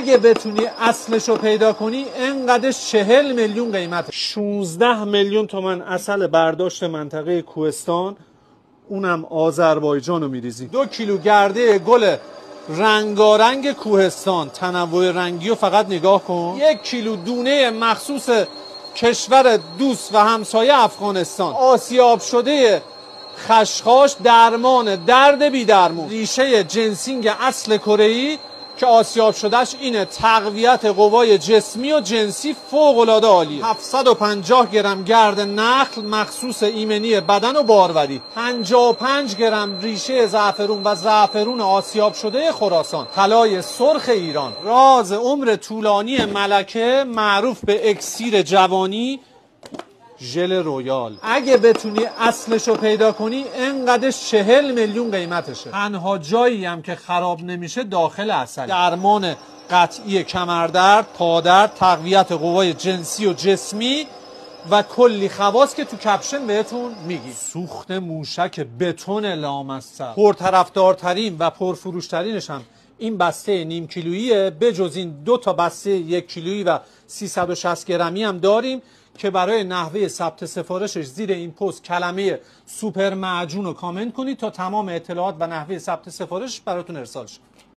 اگه بتونی اصلشو پیدا کنی انقدرش 40 میلیون قیمته. 16 میلیون تومن اصل برداشت منطقه کوهستان، اونم آذربایجان رو میریزی. 2 کیلو گرده گل رنگارنگ کوهستان، تنوع رنگی رو فقط نگاه کن. 1 کیلو دونه مخصوص کشور دوست و همسایه افغانستان، آسیاب شده خشخاش، درمان درد بی درمون، ریشه جنسینگ اصل کره‌ای که آسیاب شدهش اینه، تقویت قوای جسمی و جنسی فوق‌العاده عالیه. 750 گرم گرد نخل مخصوص ایمنی بدن و باروری، 55 گرم ریشه زعفرون و زعفرون آسیاب شده خراسان، طلای سرخ ایران، راز عمر طولانی ملکه معروف به اکسیر جوانی، ژل رویال. اگه بتونی اصلشو پیدا کنی انقدرش 40 میلیون قیمتشه. تنها جایی هم که خراب نمیشه داخل عسل. درمان قطعی کمردرد، پادرد، تقویت قوای جنسی و جسمی و کلی خواص که تو کپشن بهتون میگی. سوخت موشک بتون لامصب، پرطرفدارترین و پرفروشترینش هم این بسته نیم کیلوییه. بجز این 2 تا بسته 1 کیلویی و 360 گرمی هم داریم که برای نحوه ثبت سفارشش زیر این پست کلمه سوپر معجون رو کامنت کنید تا تمام اطلاعات و نحوه ثبت سفارش براتون ارسال شه.